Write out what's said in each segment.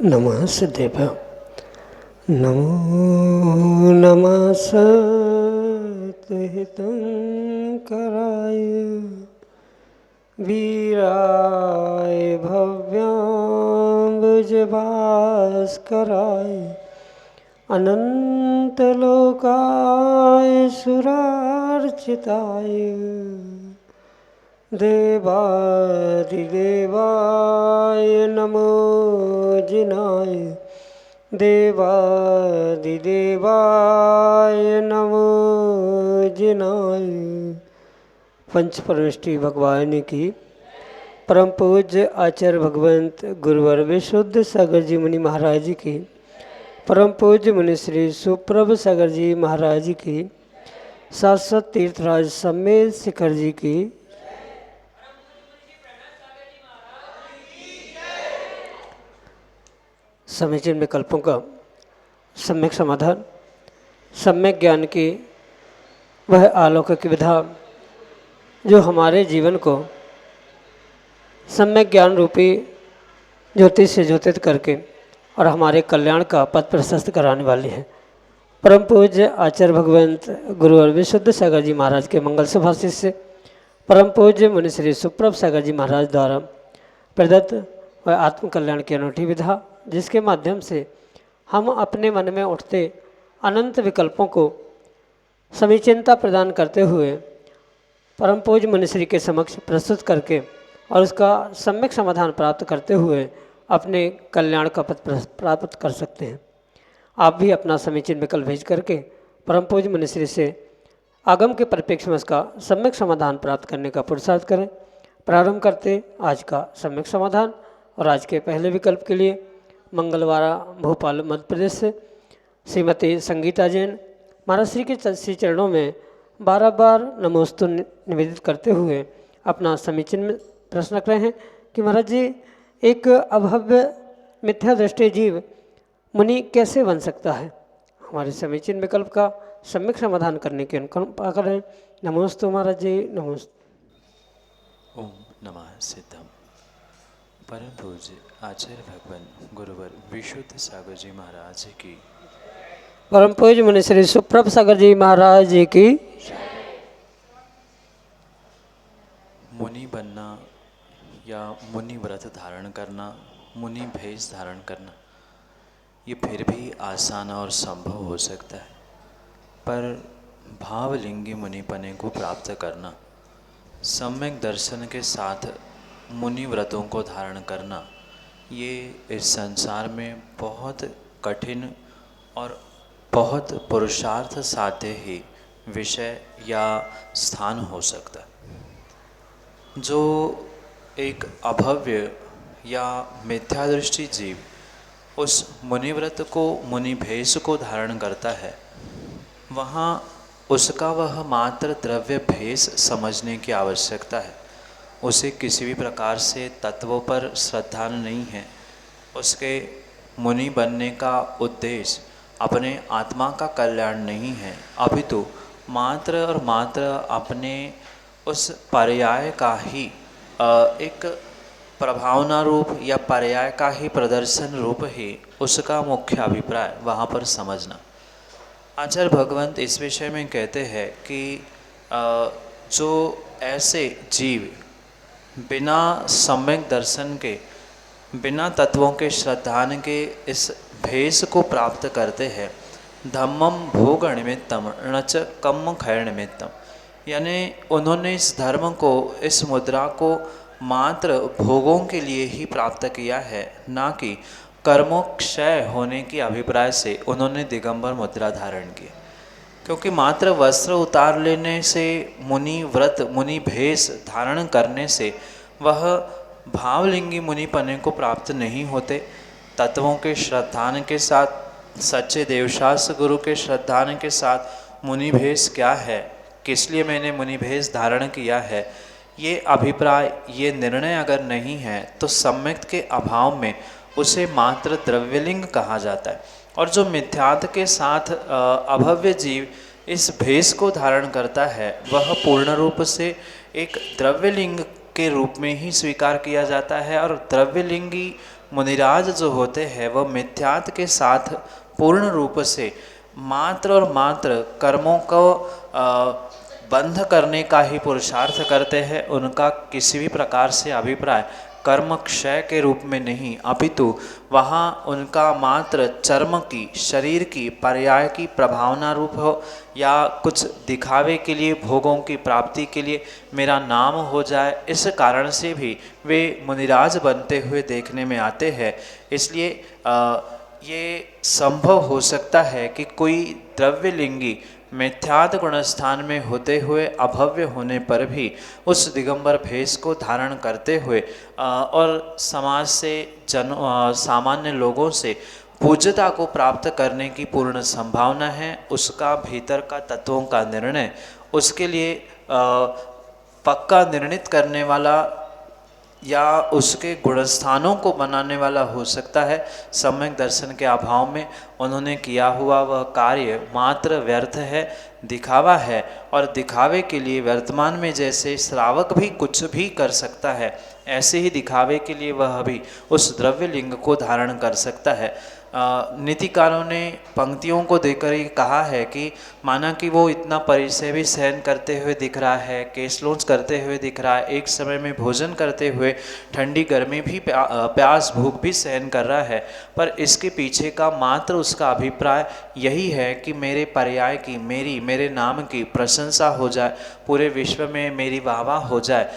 नमः सिद्धेभ्यो। नमो नमः सतहितं कराय वीराय भव्याम्बुजभास्कराय अनन्तलोकाय सुरार्चिताय देवादिदेवाय नमो जिनाय देवादिदेवाय नमो जिनाय। पंच परमेष्टि भगवान की परम पूज्य आचार्य भगवंत गुरुवर विशुद्ध सागर जी मुनि महाराज जी की परम पूज्य मुनि श्री सुप्रभ सागर जी महाराज की शाश्वत तीर्थराज समेत शिखर जी की समीचीन विकल्पों का सम्यक समाधान, सम्यक ज्ञान की वह अलौकिक विधा जो हमारे जीवन को सम्यक ज्ञान रूपी ज्योति से ज्योतित करके और हमारे कल्याण का पथ प्रशस्त कराने वाली है। परम पूज्य आचार्य भगवंत गुरु और विशुद्ध सागर जी महाराज के मंगल सुभाषित से परम पूज्य मुनि श्री सुप्रभ सागर जी महाराज द्वारा प्रदत्त वह आत्म कल्याण की अनूठी विधा, जिसके माध्यम से हम अपने मन में उठते अनंत विकल्पों को समीचीनता प्रदान करते हुए परम पूज्य मुनिश्री के समक्ष प्रस्तुत करके और उसका सम्यक समाधान प्राप्त करते हुए अपने कल्याण का पथ प्राप्त कर सकते हैं। आप भी अपना समीचीन विकल्प भेज करके परम पूज्य मुनिश्री से आगम के परिप्रेक्ष्य में उसका सम्यक समाधान प्राप्त करने का पुरुषार्थ करें। प्रारंभ करते आज का सम्यक समाधान और आज के पहले विकल्प के लिए मंगलवारा भोपाल मध्य प्रदेश से श्रीमती संगीता जैन महाराज श्री के श्री चरणों में बार बार नमोस्तु निवेदित करते हुए अपना समीचीन प्रश्न रख रहे हैं कि महाराज जी एक अभव्य मिथ्या दृष्टि जीव मुनि कैसे बन सकता है। हमारे समीचीन विकल्प का सम्यक समाधान करने की अनुकंपा करें। नमोस्तु महाराज जी, नमोस्तु। ओम नमः सिद्धम। परम पूज्य आचार्य भगवान गुरुवर विशुद्ध सागर जी महाराज की परम पूज्य मुनि श्री सुप्रभ सागर जी महाराज जी की मुनि बनना या मुनि व्रत धारण करना, मुनि भेष धारण करना, ये फिर भी आसान और संभव हो सकता है, पर भावलिंगी मुनिपने को प्राप्त करना, सम्यक दर्शन के साथ मुनि व्रतों को धारण करना, ये इस संसार में बहुत कठिन और बहुत पुरुषार्थ साध्य ही विषय या स्थान हो सकता है। जो एक अभव्य या मिथ्यादृष्टि जीव उस मुनिव्रत को, मुनि भेष को धारण करता है, वहाँ उसका वह मात्र द्रव्य भेष समझने की आवश्यकता है। उसे किसी भी प्रकार से तत्वों पर श्रद्धा नहीं है। उसके मुनि बनने का उद्देश्य अपने आत्मा का कल्याण नहीं है, अपितु मात्र और मात्र अपने उस पर्याय का ही एक प्रभावना रूप या पर्याय का ही प्रदर्शन रूप ही उसका मुख्य अभिप्राय वहाँ पर समझना। आचार्य भगवंत इस विषय में कहते हैं कि जो ऐसे जीव बिना सम्यक दर्शन के, बिना तत्वों के श्रद्धान के इस भेष को प्राप्त करते हैं, धम्मम भोग निमित्तम न च कम्म क्षय निमित्तम, यानी उन्होंने इस धर्म को, इस मुद्रा को मात्र भोगों के लिए ही प्राप्त किया है, ना कि कर्मोक्षय होने की अभिप्राय से उन्होंने दिगंबर मुद्रा धारण की। क्योंकि मात्र वस्त्र उतार लेने से, मुनि व्रत, मुनि भेष धारण करने से वह भावलिंगी मुनिपने को प्राप्त नहीं होते। तत्वों के श्रद्धान के साथ, सच्चे देवशास्त्र गुरु के श्रद्धान के साथ मुनि भेष क्या है, किस लिए मैंने मुनि भेष धारण किया है, ये अभिप्राय, ये निर्णय अगर नहीं है तो सम्यक के अभाव में उसे मात्र द्रव्यलिंग कहा जाता है। और जो मिथ्यात्व के साथ अभव्य जीव इस भेष को धारण करता है, वह पूर्ण रूप से एक द्रव्यलिंग के रूप में ही स्वीकार किया जाता है और द्रव्यलिंगी मुनिराज जो होते हैं वह मिथ्यात्व के साथ पूर्ण रूप से मात्र और मात्र कर्मों को बंध करने का ही पुरुषार्थ करते हैं। उनका किसी भी प्रकार से अभिप्राय कर्म क्षय के रूप में नहीं, अपितु वहाँ उनका मात्र चर्म की, शरीर की, पर्याय की प्रभावना रूप हो या कुछ दिखावे के लिए, भोगों की प्राप्ति के लिए मेरा नाम हो जाए, इस कारण से भी वे मुनिराज बनते हुए देखने में आते हैं। इसलिए ये संभव हो सकता है कि कोई द्रव्यलिंगी मिथ्यात्व गुणस्थान में होते हुए अभव्य होने पर भी उस दिगंबर भेष को धारण करते हुए और समाज से सामान्य लोगों से पूज्यता को प्राप्त करने की पूर्ण संभावना है। उसका भीतर का तत्वों का निर्णय उसके लिए पक्का निर्णित करने वाला या उसके गुणस्थानों को बनाने वाला हो सकता है। सम्यक दर्शन के अभाव में उन्होंने किया हुआ वह कार्य मात्र व्यर्थ है, दिखावा है, और दिखावे के लिए वर्तमान में जैसे श्रावक भी कुछ भी कर सकता है, ऐसे ही दिखावे के लिए वह भी उस द्रव्य लिंग को धारण कर सकता है। नीतिकारों ने पंक्तियों को देकर ही कहा है कि माना कि वो इतना परिचय भी सहन करते हुए दिख रहा है, केस लॉन्च करते हुए दिख रहा है, एक समय में भोजन करते हुए ठंडी गर्मी भी, प्यास भूख भी सहन कर रहा है, पर इसके पीछे का मात्र उसका अभिप्राय यही है कि मेरे पर्याय की, मेरे नाम की प्रशंसा हो जाए, पूरे विश्व में मेरी वाहवाह हो जाए,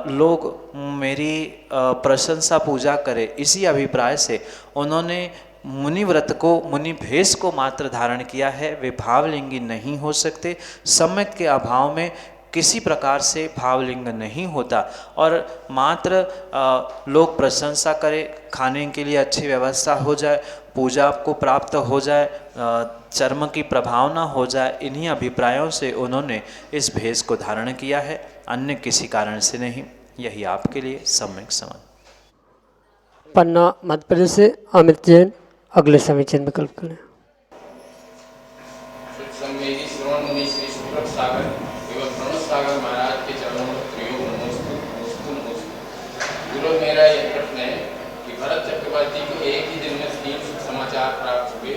लोग मेरी प्रशंसा पूजा करें। इसी अभिप्राय से उन्होंने मुनि व्रत को, मुनि भेष को मात्र धारण किया है। वे भावलिंगी नहीं हो सकते। सम्यक के अभाव में किसी प्रकार से भावलिंग नहीं होता और मात्र लोग प्रशंसा करें, खाने के लिए अच्छी व्यवस्था हो जाए, पूजा को प्राप्त हो जाए, चर्म की प्रभावना हो जाए, इन्हीं अभिप्रायों से उन्होंने इस भेष को धारण किया है, अन्य किसी कारण से नहीं। यही आपके लिए सम्यक समान। पन्ना मध्य प्रदेश से अमित जैन अगले समीचीन विकल्प करें। सागर महाराज के चरणों में प्रयोग नमोस्तु नमोस्तु नमोस्तु। गुरु मेरा यह प्रश्न है कि भरत चक्रवर्ती को एक ही दिन में 3 समाचार प्राप्त हुए,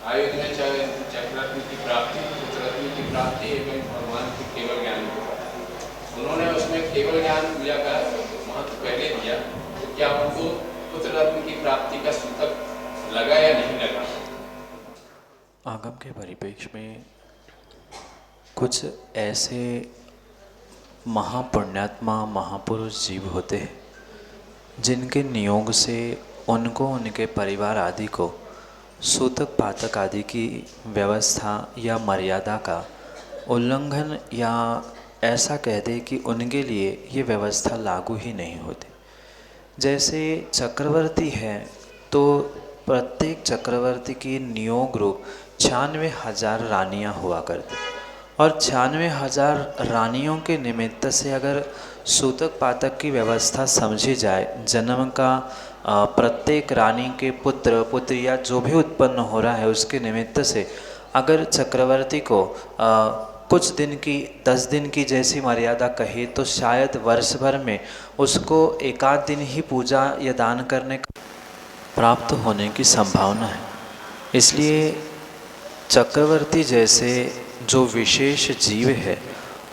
आयुध में चक्ररत्न की प्राप्ति, पुत्ररत्न की प्राप्ति एवं भगवान के केवल ज्ञान की प्राप्ति। उन्होंने उसमें केवल ज्ञान पूजा का महत्व पहले दिया, तो क्या उनको पुत्ररत्न की प्राप्ति का सूतक लगा या नहीं लगा? आगम के परिप्रेक्ष्य में कुछ ऐसे महापुण्यात्मा, महापुरुष जीव होते हैं जिनके नियोग से उनको, उनके परिवार आदि को सूतक पातक आदि की व्यवस्था या मर्यादा का उल्लंघन, या ऐसा कह दे कि उनके लिए ये व्यवस्था लागू ही नहीं होती। जैसे चक्रवर्ती है तो प्रत्येक चक्रवर्ती की नियोग रूप 96,000 रानियाँ हुआ करती, और 96,000 रानियों के निमित्त से अगर सूतक पातक की व्यवस्था समझी जाए, जन्म का प्रत्येक रानी के पुत्र पुत्रिया जो भी उत्पन्न हो रहा है उसके निमित्त से अगर चक्रवर्ती को कुछ दिन की, 10 दिन की जैसी मर्यादा कहे तो शायद वर्ष भर में उसको एकाध दिन ही पूजा या दान करने का प्राप्त होने की संभावना है। इसलिए चक्रवर्ती जैसे जो विशेष जीव है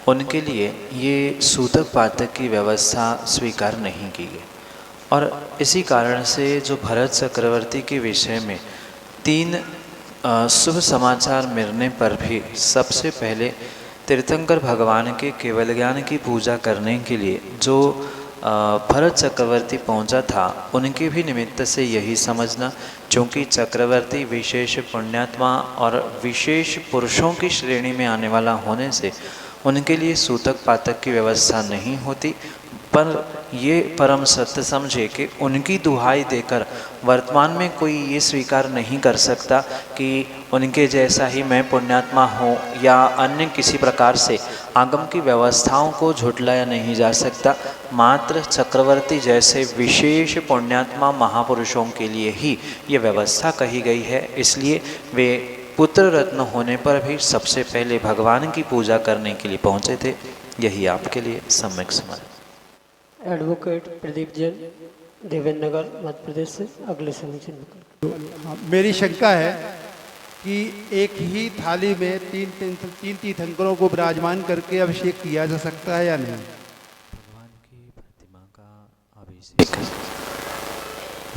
उनके लिए ये सूतक पातक की व्यवस्था स्वीकार नहीं की गई, और इसी कारण से जो भरत चक्रवर्ती के विषय में 3 शुभ समाचार मिलने पर भी सबसे पहले तीर्थंकर भगवान के केवल ज्ञान की पूजा करने के लिए जो भरत चक्रवर्ती पहुंचा था, उनके भी निमित्त से यही समझना, क्योंकि चक्रवर्ती विशेष पुण्यात्मा और विशेष पुरुषों की श्रेणी में आने वाला होने से उनके लिए सूतक पातक की व्यवस्था नहीं होती। पर ये परम सत्य समझे कि उनकी दुहाई देकर वर्तमान में कोई ये स्वीकार नहीं कर सकता कि उनके जैसा ही मैं पुण्यात्मा हूँ, या अन्य किसी प्रकार से आगम की व्यवस्थाओं को झुटलाया नहीं जा सकता। मात्र चक्रवर्ती जैसे विशेष पुण्यात्मा महापुरुषों के लिए ही ये व्यवस्था कही गई है। इसलिए वे पुत्र रत्न होने पर भी सबसे पहले भगवान की पूजा करने के लिए पहुँचे थे। यही आपके लिए सम्यक समान। एडवोकेट प्रदीप जैन देवेंद्र नगर मध्य प्रदेश से अगले समीचीन विकल्प। मेरी शंका है कि एक ही थाली में तीन तीर्थंकरों को विराजमान करके अभिषेक किया जा सकता है या नहीं? भगवान की प्रतिमा का अभिषेक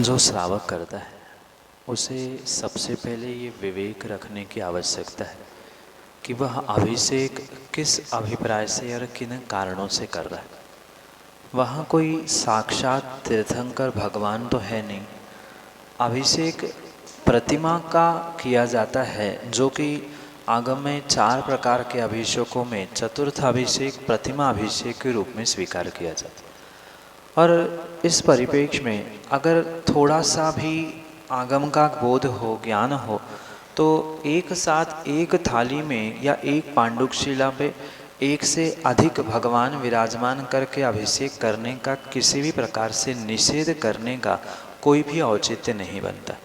जो श्रावक करता है उसे सबसे पहले ये विवेक रखने की आवश्यकता है कि वह अभिषेक किस अभिप्राय से और किन कारणों से कर रहा है। वहाँ कोई साक्षात तीर्थंकर भगवान तो है नहीं। अभिषेक प्रतिमा का किया जाता है, जो कि आगम में 4 प्रकार के अभिषेकों में चतुर्थ अभिषेक प्रतिमा अभिषेक के रूप में स्वीकार किया जाता है। और इस परिप्रेक्ष्य में अगर थोड़ा सा भी आगम का बोध हो, ज्ञान हो, तो एक साथ एक थाली में या एक पांडुकशिला पे एक से अधिक भगवान विराजमान करके अभिषेक करने का किसी भी प्रकार से निषेध करने का कोई भी औचित्य नहीं बनता।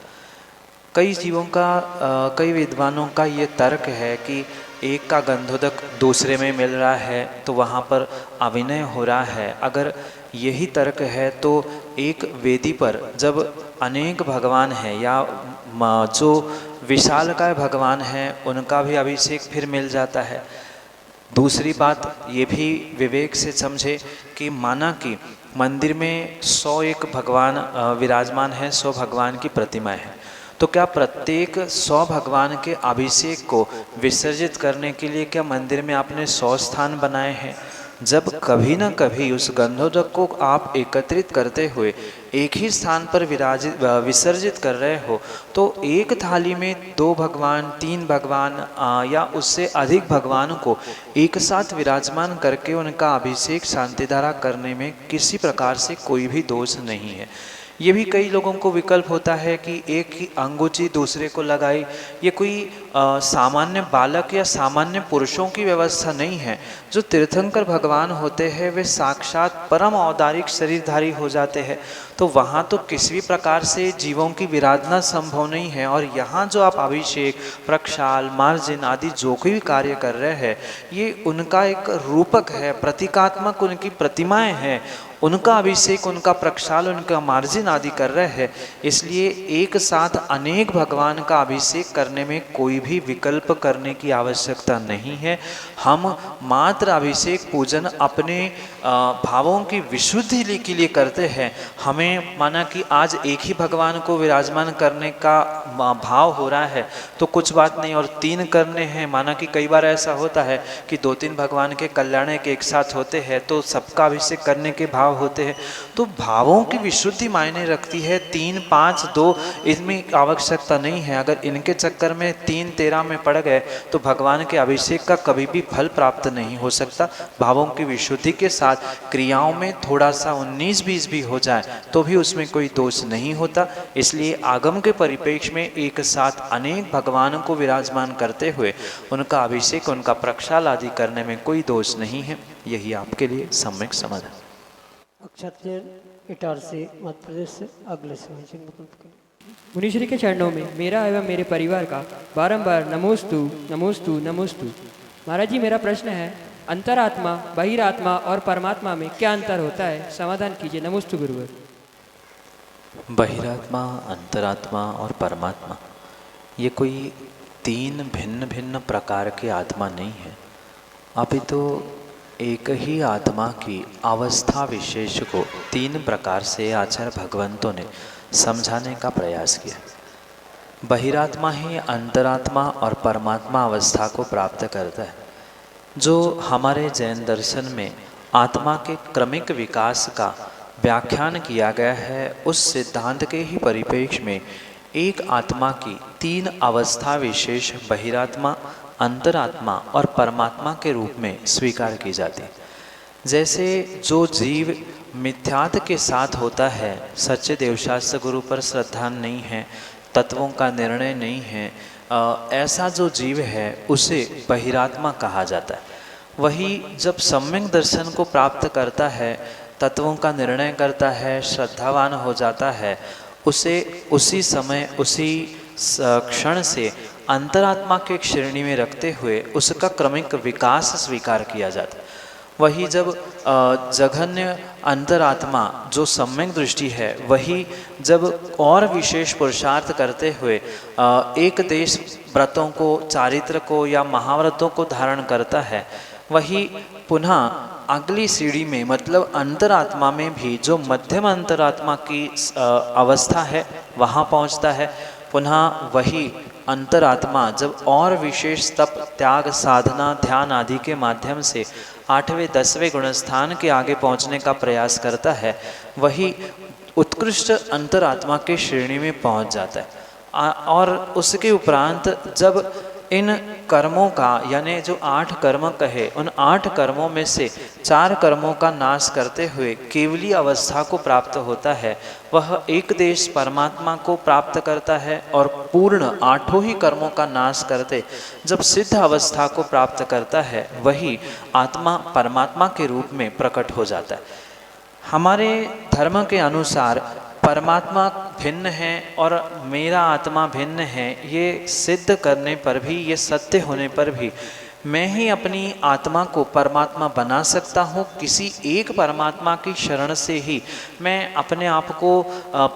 कई जीवों का कई विद्वानों का ये तर्क है कि एक का गंधोदक दूसरे में मिल रहा है तो वहाँ पर अभिनय हो रहा है। अगर यही तर्क है तो एक वेदी पर जब अनेक भगवान हैं या जो विशालकाय भगवान हैं उनका भी अभिषेक फिर मिल जाता है। दूसरी बात ये भी विवेक से समझे कि माना कि मंदिर में 101 भगवान विराजमान हैं, 100 भगवान की प्रतिमाएं हैं, तो क्या प्रत्येक 100 भगवान के अभिषेक को विसर्जित करने के लिए क्या मंदिर में आपने 100 स्थान बनाए हैं? जब कभी न कभी उस गंधोदक को आप एकत्रित करते हुए एक ही स्थान पर विसर्जित कर रहे हो, तो एक थाली में 2 भगवान 3 भगवान या उससे अधिक भगवान को एक साथ विराजमान करके उनका अभिषेक शांतिधारा करने में किसी प्रकार से कोई भी दोष नहीं है। ये भी कई लोगों को विकल्प होता है कि एक ही अंगूठी दूसरे को लगाई। ये कोई सामान्य बालक या सामान्य पुरुषों की व्यवस्था नहीं है। जो तीर्थंकर भगवान होते हैं वे साक्षात परम औदारिक शरीरधारी हो जाते हैं, तो वहाँ तो किसी भी प्रकार से जीवों की विराधना संभव नहीं है। और यहाँ जो आप अभिषेक, प्रक्षाल, मार्जन आदि जो कोई भी कार्य कर रहे हैं, ये उनका एक रूपक है, प्रतीकात्मक उनकी प्रतिमाएं हैं। उनका अभिषेक, उनका प्रक्षाल, उनका मार्जन आदि कर रहे हैं। इसलिए एक साथ अनेक भगवान का अभिषेक करने में कोई भी विकल्प करने की आवश्यकता नहीं है। हम मात्र अभिषेक पूजन अपने भावों की विशुद्धि के लिए करते हैं। हमें माना कि आज एक ही भगवान को विराजमान करने का भाव हो रहा है तो कुछ बात नहीं, और 3 करने हैं। माना कि कई बार ऐसा होता है कि 2-3 भगवान के कल्याण के एक साथ होते हैं तो सबका अभिषेक करने के भाव होते हैं। तो भावों की विशुद्धि मायने रखती है। 3, 5, 2 इसमें आवश्यकता नहीं है। अगर इनके चक्कर में 3, 13 में पड़ गए तो भगवान के अभिषेक का कभी भी फल प्राप्त नहीं हो सकता। भावों की विशुद्धि के साथ क्रियाओं में थोड़ा सा 19-20 भी हो जाए तो भी उसमें कोई दोष नहीं होता। इसलिए आगम के परिप्रेक्ष्य में एक साथ अनेक भगवानों को विराजमान करते हुए उनका अभिषेक, उनका प्रक्षाल आदि करने में कोई दोष नहीं है। यही आपके लिए सम्यक समाधान। अक्षत जैन इटारसी मध्य प्रदेश से अगले समीचीन विकल्प करें। मुनिश्री के चरणों में मेरा एवं मेरे परिवार का बारंबार नमोस्तु नमोस्तु नमोस्तु। महाराज जी, मेरा प्रश्न है, अंतरात्मा, बहिरात्मा और परमात्मा में क्या अंतर होता है? समाधान कीजिए। नमोस्तु गुरुवर। बहिरात्मा, अंतरात्मा और परमात्मा ये कोई 3 भिन्न भिन्न प्रकार की आत्मा नहीं है। अभी तो एक ही आत्मा की अवस्था विशेष को 3 प्रकार से आचार्य भगवंतों ने समझाने का प्रयास किया। बहिरात्मा ही अंतरात्मा और परमात्मा अवस्था को प्राप्त करता है। जो हमारे जैन दर्शन में आत्मा के क्रमिक विकास का व्याख्यान किया गया है, उस सिद्धांत के ही परिप्रेक्ष्य में एक आत्मा की 3 अवस्था विशेष बहिरात्मा, अंतरात्मा और परमात्मा के रूप में स्वीकार की जाती है। जैसे जो जीव मिथ्यात्व के साथ होता है, सच्चे देवशास्त्र गुरु पर श्रद्धा नहीं है, तत्वों का निर्णय नहीं है, ऐसा जो जीव है उसे बहिरात्मा कहा जाता है। वही जब सम्यक दर्शन को प्राप्त करता है, तत्वों का निर्णय करता है, श्रद्धावान हो जाता है, उसे उसी समय उसी क्षण से अंतरात्मा के श्रेणी में रखते हुए उसका क्रमिक विकास स्वीकार किया जाता है। वही जब जघन्य अंतरात्मा जो सम्यक दृष्टि है वही जब और विशेष पुरुषार्थ करते हुए एक देश व्रतों को, चारित्र को या महाव्रतों को धारण करता है, वही पुनः अगली सीढ़ी में मतलब अंतरात्मा में भी जो मध्यम अंतरात्मा की अवस्था है वहाँ पहुँचता है। पुनः वही अंतरात्मा जब और विशेष तप, त्याग, साधना, ध्यान आदि के माध्यम से 8वें 10वें गुणस्थान के आगे पहुँचने का प्रयास करता है, वही उत्कृष्ट अंतरात्मा के श्रेणी में पहुँच जाता है। और उसके उपरांत जब इन कर्मों का यानी जो 8 कर्म कहे, उन 8 कर्मों में से 4 कर्मों का नाश करते हुए केवली अवस्था को प्राप्त होता है, वह एक देश परमात्मा को प्राप्त करता है और पूर्ण 8 ही कर्मों का नाश करते जब सिद्ध अवस्था को प्राप्त करता है, वही आत्मा परमात्मा के रूप में प्रकट हो जाता है। हमारे धर्म के अनुसार परमात्मा भिन्न है और मेरा आत्मा भिन्न है, ये सिद्ध करने पर भी, ये सत्य होने पर भी मैं ही अपनी आत्मा को परमात्मा बना सकता हूँ। किसी एक परमात्मा की शरण से ही मैं अपने आप को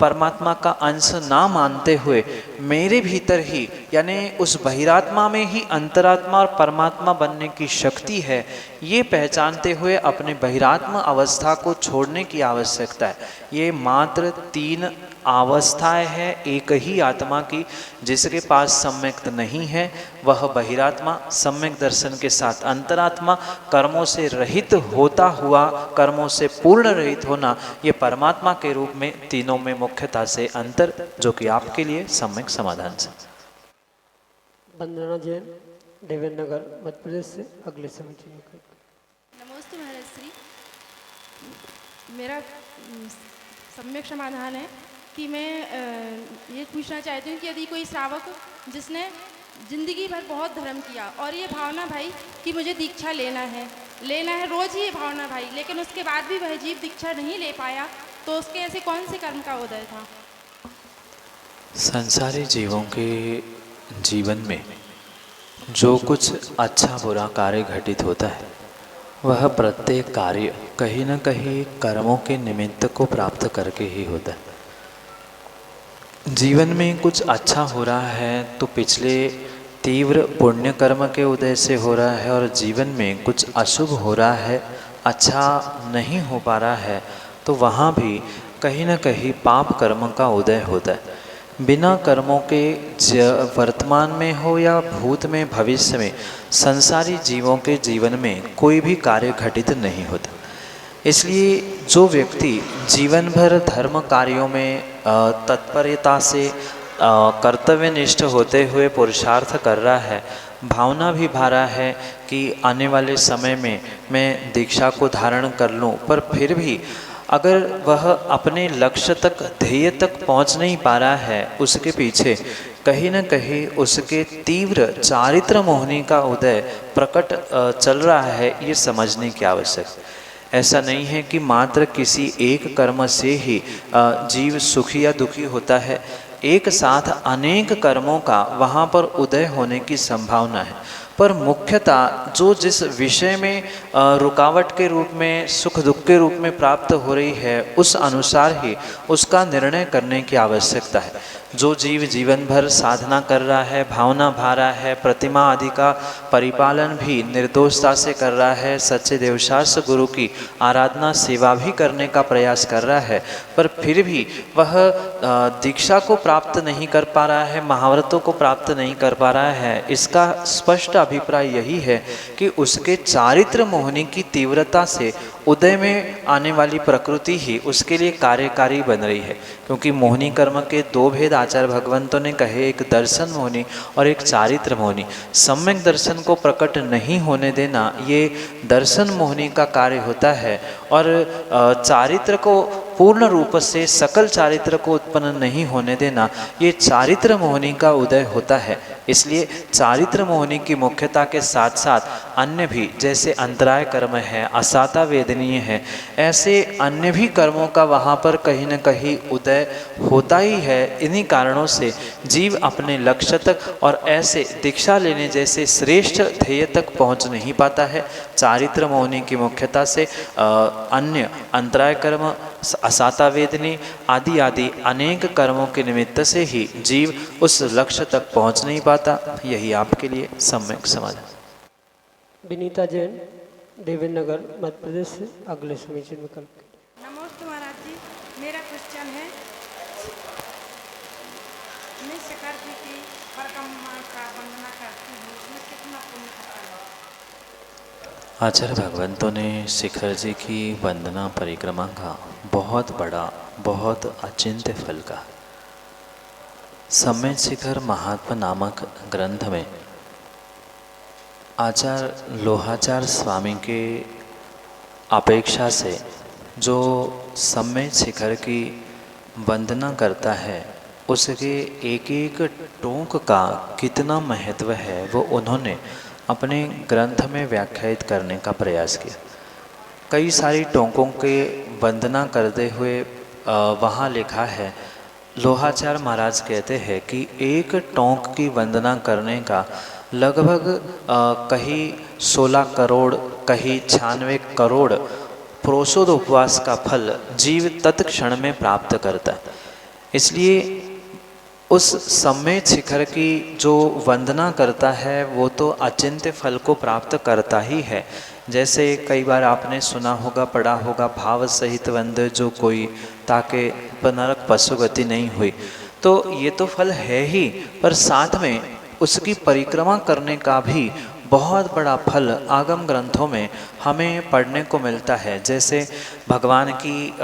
परमात्मा का अंश ना मानते हुए मेरे भीतर ही यानी उस बहिरात्मा में ही अंतरात्मा और परमात्मा बनने की शक्ति है, ये पहचानते हुए अपने बहिरात्मा अवस्था को छोड़ने की आवश्यकता है। ये मात्र 3 अवस्थाएं हैं एक ही आत्मा की। जिसके पास सम्यक नहीं है वह बहिरात्मा, सम्यक दर्शन के साथ अंतरात्मा, कर्मों से रहित होता हुआ कर्मों से पूर्ण रहित होना, ये परमात्मा के रूप में तीनों में मुख्यता से अंतर, जो कि आपके लिए सम्यक समाधान से। वंदना जैन, देवेंद्र नगर, मध्य प्रदेश से अगले समिति में। नमस्ते महाराज श्री, मेरा सम्यक समाधान है कि मैं ये पूछना चाहती हूँ कि यदि कोई श्रावक जिसने ज़िंदगी भर बहुत धर्म किया और ये भावना भाई कि मुझे दीक्षा लेना है, रोज़ ही ये भावना भाई, लेकिन उसके बाद भी वह जीव दीक्षा नहीं ले पाया, तो उसके ऐसे कौन से कर्म का उदय था? संसारी जीवों के जीवन में जो कुछ अच्छा बुरा कार्य घटित होता है, वह प्रत्येक कार्य कहीं न कहीं कर्मों के निमित्त को प्राप्त करके ही होता है। जीवन में कुछ अच्छा हो रहा है तो पिछले तीव्र पुण्य कर्म के उदय से हो रहा है, और जीवन में कुछ अशुभ हो रहा है, अच्छा नहीं हो पा रहा है, तो वहाँ भी कहीं न कहीं पाप कर्म का उदय होता है। बिना कर्मों के वर्तमान में हो या भूत में, भविष्य में, संसारी जीवों के जीवन में कोई भी कार्य घटित नहीं होता। इसलिए जो व्यक्ति जीवन भर धर्म कार्यों में तत्परता से कर्तव्यनिष्ठ होते हुए पुरुषार्थ कर रहा है, भावना भी भा रहा है कि आने वाले समय में मैं दीक्षा को धारण कर लूं, पर फिर भी अगर वह अपने लक्ष्य तक, ध्येय तक पहुंच नहीं पा रहा है, उसके पीछे कहीं न कहीं उसके तीव्र चारित्र मोहनी का उदय प्रकट चल रहा है, ये समझने की आवश्यकता है। ऐसा नहीं है कि मात्र किसी एक कर्म से ही जीव सुखी या दुखी होता है, एक साथ अनेक कर्मों का वहाँ पर उदय होने की संभावना है। पर मुख्यतः जो जिस विषय में रुकावट के रूप में, सुख दुख के रूप में प्राप्त हो रही है, उस अनुसार ही उसका निर्णय करने की आवश्यकता है। जो जीव जीवन भर साधना कर रहा है, भावना भा रहा है, प्रतिमा आदि का परिपालन भी निर्दोषता से कर रहा है, सच्चे देवशास्त्र गुरु की आराधना सेवा भी करने का प्रयास कर रहा है, पर फिर भी वह दीक्षा को प्राप्त नहीं कर पा रहा है, महाव्रतों को प्राप्त नहीं कर पा रहा है, इसका स्पष्ट अभिप्राय यही है कि उसके चारित्र मोहनी की तीव्रता से उदय में आने वाली प्रकृति ही उसके लिए कार्यकारी बन रही है। क्योंकि मोहनी कर्म के 2 भेद आचार्य भगवंतों ने कहे, एक दर्शन मोहनी और एक चारित्र मोहनी। सम्यक दर्शन को प्रकट नहीं होने देना ये दर्शन मोहनी का कार्य होता है, और चारित्र को पूर्ण रूप से, सकल चारित्र को उत्पन्न नहीं होने देना ये चारित्र मोहनी का उदय होता है। इसलिए चारित्र मोहनी की मुख्यता के साथ साथ अन्य भी, जैसे अंतराय कर्म है, असाता वेदनी वेदनीय है, ऐसे अन्य भी कर्मों का वहाँ पर कहीं न कहीं उदय होता ही है। इन्हीं कारणों से जीव अपने लक्ष्य तक और ऐसे दीक्षा लेने जैसे श्रेष्ठ ध्येय तक पहुँच नहीं पाता है। चारित्र मौनी की मुख्यता से अन्य अंतराय कर्म, असाता वेदनी आदि आदि अनेक कर्मों के निमित्त से ही जीव उस लक्ष्य तक पहुंच नहीं पाता। यही आपके लिए सम्यक समाधान। विनीता जैन, देवेंद्र नगर, मध्य प्रदेश से अगले समीचीन विकल्प। नमस्ते महाराज जी, मेरा क्वेश्चन है, मैं शिखर जी की परिक्रमा का वंदना करती हूँ, उसमें कितना पुण्य होता है? आचार्य भगवंतों ने शिखर जी की वंदना परिक्रमा का बहुत बड़ा, बहुत अचिंत्य फल का। सम्यक शिखर महात्मा नामक ग्रंथ में आचार्य लोहाचार स्वामी के अपेक्षा से जो सम्यक शिखर की वंदना करता है उसके एक एक टोंक का कितना महत्व है वो उन्होंने अपने ग्रंथ में व्याख्यायित करने का प्रयास किया। कई सारी टोंकों के वंदना करते हुए वहाँ लिखा है, लोहाचार महाराज कहते हैं कि एक टोंक की वंदना करने का लगभग कहीं 16 करोड़, कहीं 96 करोड़ प्रोषोद उपवास का फल जीव तत्क्षण में प्राप्त करता है। इसलिए उस सम्यक शिखर की जो वंदना करता है वो तो अचिंत्य फल को प्राप्त करता ही है। जैसे कई बार आपने सुना होगा, पढ़ा होगा, भाव सहित वंद जो कोई ताके नरक पशुगति नहीं हुई, तो ये तो फल है ही, पर साथ में उसकी परिक्रमा करने का भी बहुत बड़ा फल आगम ग्रंथों में हमें पढ़ने को मिलता है। जैसे भगवान की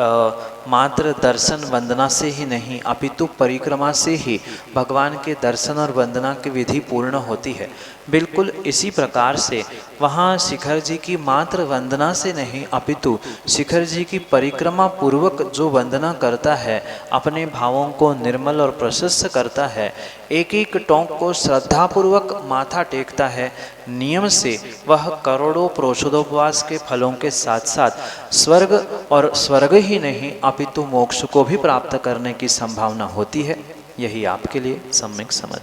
मात्र दर्शन वंदना से ही नहीं अपितु परिक्रमा से ही भगवान के दर्शन और वंदना की विधि पूर्ण होती है। बिल्कुल इसी प्रकार से वहाँ शिखर जी की मात्र वंदना से नहीं अपितु शिखर जी की परिक्रमा पूर्वक जो वंदना करता है, अपने भावों को निर्मल और प्रशस्त करता है, एक एक टोंक को श्रद्धापूर्वक माथा टेकता है, नियम से वह करोड़ों प्रोषदोपवास के फलों के साथ साथ स्वर्ग और स्वर्ग ही नहीं अपितु मोक्ष को भी प्राप्त करने की संभावना होती है। यही आपके लिए सम्यक समझ।